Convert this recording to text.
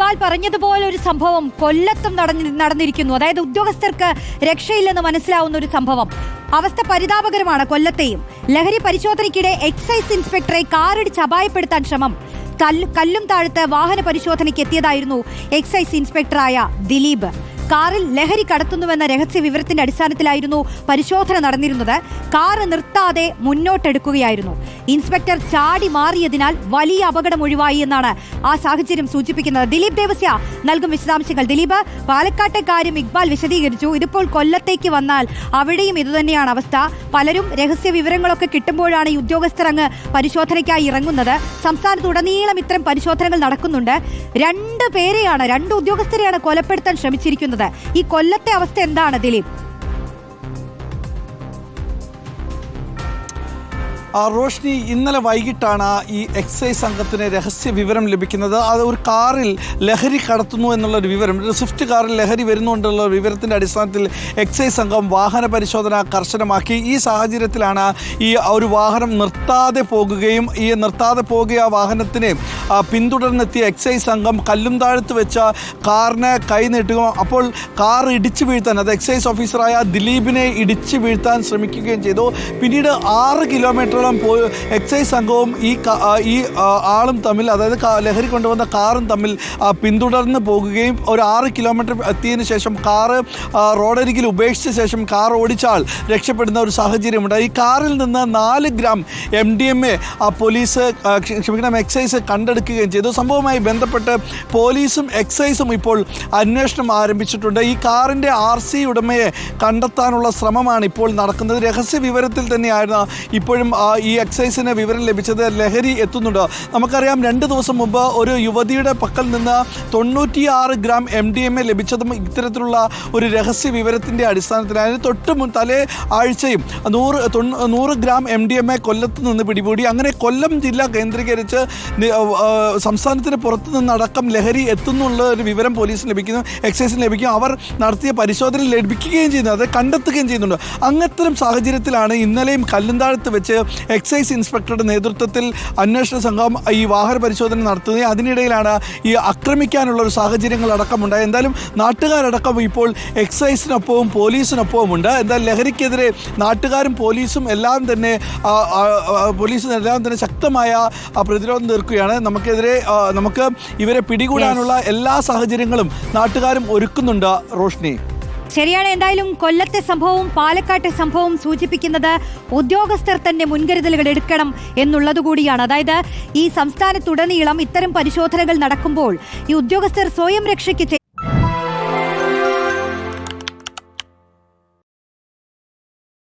ഇക്ബാൽ പറഞ്ഞതുപോലെ ഒരു സംഭവം കൊല്ലത്തും നടന്നിരിക്കുന്നു. അതായത് ഉദ്യോഗസ്ഥർക്ക് രക്ഷയില്ലെന്ന് മനസ്സിലാവുന്ന ഒരു സംഭവം. അവസ്ഥ പരിതാപകരമാണ്. കൊല്ലത്തെയും ലഹരി പരിശോധനയ്ക്കിടെ എക്സൈസ് ഇൻസ്പെക്ടറെ കാറിടിച്ച് അപായപ്പെടുത്താൻ ശ്രമം. കല്ലും താഴത്ത് വാഹന പരിശോധനയ്ക്ക് എത്തിയതായിരുന്നു എക്സൈസ് ഇൻസ്പെക്ടറായ ദിലീപ്. കാറിൽ ലഹരി കടത്തുന്നുവെന്ന രഹസ്യ വിവരത്തിന്റെ അടിസ്ഥാനത്തിലായിരുന്നു പരിശോധന നടന്നിരുന്നത്. കാറ് നിർത്താതെ മുന്നോട്ടെടുക്കുകയായിരുന്നു. ഇൻസ്പെക്ടർ ചാടി മാറിയതിനാൽ വലിയ അപകടം ഒഴിവായി എന്നാണ് ആ സാഹചര്യം സൂചിപ്പിക്കുന്നത്. ദിലീപ് ദേവസ്യ നൽകും വിശദാംശങ്ങൾ. ദിലീപ്, പാലക്കാട്ടെ കാര്യം ഇക്ബാൽ വിശദീകരിച്ചു. ഇതിപ്പോൾ കൊല്ലത്തേക്ക് വന്നാൽ അവിടെയും ഇതുതന്നെയാണ് അവസ്ഥ. പലരും രഹസ്യ വിവരങ്ങളൊക്കെ കിട്ടുമ്പോഴാണ് ഈ ഉദ്യോഗസ്ഥർ അങ്ങ് പരിശോധനയ്ക്കായി ഇറങ്ങുന്നത്. സംസ്ഥാനത്തുടനീളം ഇത്തരം പരിശോധനകൾ നടക്കുന്നുണ്ട്. രണ്ട് ഉദ്യോഗസ്ഥരെയാണ് കൊലപ്പെടുത്താൻ ശ്രമിച്ചിരിക്കുന്നത്. ഈ കൊല്ലത്തെ അവസ്ഥ എന്താണ് ദിലീപ്? റോഷ്നി, ഇന്നലെ വൈകിട്ടാണ് ഈ എക്സൈസ് സംഘത്തിന് രഹസ്യ വിവരം ലഭിക്കുന്നത്. അത് ഒരു കാറിൽ ലഹരി കടത്തുന്നു എന്നുള്ളൊരു വിവരം, ഒരു സ്വിഫ്റ്റ് കാറിൽ ലഹരി വരുന്നുകൊണ്ടുള്ള വിവരത്തിൻ്റെ അടിസ്ഥാനത്തിൽ എക്സൈസ് സംഘം വാഹന പരിശോധന കർശനമാക്കി. ഈ സാഹചര്യത്തിലാണ് ഈ ഒരു വാഹനം നിർത്താതെ പോകുകയും ആ വാഹനത്തിനെ പിന്തുടർന്നെത്തിയ എക്സൈസ് സംഘം കല്ലും താഴത്ത് വെച്ച കാറിനെ കൈ നീട്ടുകയും അപ്പോൾ കാർ ഇടിച്ചു വീഴ്ത്താൻ, അത് എക്സൈസ് ഓഫീസറായ ദിലീപിനെ ഇടിച്ചു വീഴ്ത്താൻ ശ്രമിക്കുകയും ചെയ്തു. പിന്നീട് 6 കിലോമീറ്റർ എക്സൈസ് സംഘവും ഈ ആളും തമ്മിൽ, അതായത് ലഹരി കൊണ്ടുവന്ന കാറും തമ്മിൽ പിന്തുടർന്ന് പോകുകയും ഒരു 6 കിലോമീറ്റർ എത്തിയതിനു ശേഷം കാറ് റോഡരികിൽ ഉപേക്ഷിച്ച ശേഷം കാർ ഓടിച്ചാൽ രക്ഷപ്പെടുന്ന ഒരു സാഹചര്യമുണ്ട്. ഈ കാറിൽ നിന്ന് 4 ഗ്രാം MDMA എക്സൈസ് കണ്ടെടുക്കുകയും ചെയ്തു. സംഭവവുമായി ബന്ധപ്പെട്ട് പോലീസും എക്സൈസും ഇപ്പോൾ അന്വേഷണം ആരംഭിച്ചിട്ടുണ്ട്. ഈ കാറിൻ്റെ RC ഉടമയെ കണ്ടെത്താനുള്ള ശ്രമമാണ് ഇപ്പോൾ നടക്കുന്നത്. രഹസ്യ വിവരത്തിൽ തന്നെയായിരുന്നു ഇപ്പോഴും ഈ എക്സൈസിന് വിവരം ലഭിച്ചത്. ലഹരി എത്തുന്നുണ്ട്. നമുക്കറിയാം, 2 ദിവസം മുമ്പ് ഒരു യുവതിയുടെ പക്കൽ നിന്ന് 96 ഗ്രാം MDMA ലഭിച്ചതും ഇത്തരത്തിലുള്ള ഒരു രഹസ്യ വിവരത്തിൻ്റെ അടിസ്ഥാനത്തിലായിരുന്നു. തലേ ആഴ്ചയും 100 ഗ്രാം MDMA കൊല്ലത്ത് നിന്ന് പിടികൂടി. അങ്ങനെ കൊല്ലം ജില്ല കേന്ദ്രീകരിച്ച് സംസ്ഥാനത്തിന് പുറത്തു നിന്നടക്കം ലഹരി എത്തുന്നുള്ള ഒരു വിവരം പോലീസിന് ലഭിക്കുന്നു, എക്സൈസിന് ലഭിക്കും. അവർ നടത്തിയ പരിശോധന ലഭിക്കുകയും ചെയ്യുന്നു, അത് കണ്ടെത്തുകയും ചെയ്യുന്നുണ്ട്. അങ്ങനത്തരം സാഹചര്യത്തിലാണ് ഇന്നലെയും കല്ലുംതാഴത്ത് വെച്ച് എക്സൈസ് ഇൻസ്പെക്ടറുടെ നേതൃത്വത്തിൽ അന്വേഷണ സംഘം ഈ വാഹന പരിശോധന നടത്തുന്നത്. അതിനിടയിലാണ് ഈ ആക്രമിക്കാനുള്ള ഒരു സാഹചര്യങ്ങളടക്കം ഉണ്ടായത്. എന്തായാലും നാട്ടുകാരടക്കം ഇപ്പോൾ എക്സൈസിനൊപ്പവും പോലീസിനൊപ്പവും ഉണ്ട്. എന്തായാലും ലഹരിക്കെതിരെ നാട്ടുകാരും പോലീസും എല്ലാം തന്നെ ശക്തമായ പ്രതിരോധം തീർക്കുകയാണ്. നമുക്ക് ഇവരെ പിടികൂടാനുള്ള എല്ലാ സാഹചര്യങ്ങളും നാട്ടുകാരും ഒരുക്കുന്നുണ്ട്. റോഷ്നി, ശരിയാണ്. എന്തായാലും കൊല്ലത്തെ സംഭവവും പാലക്കാട്ടെ സംഭവവും സൂചിപ്പിക്കുന്നത് ഉദ്യോഗസ്ഥർ തന്നെ മുൻകരുതലുകൾ എടുക്കണം എന്നുള്ളതുകൂടിയാണ്. അതായത് ഈ സംസ്ഥാനത്തുടനീളം ഇത്തരം പരിശോധനകൾ നടക്കുമ്പോൾ ഈ ഉദ്യോഗസ്ഥർ സ്വയം രക്ഷയ്ക്ക്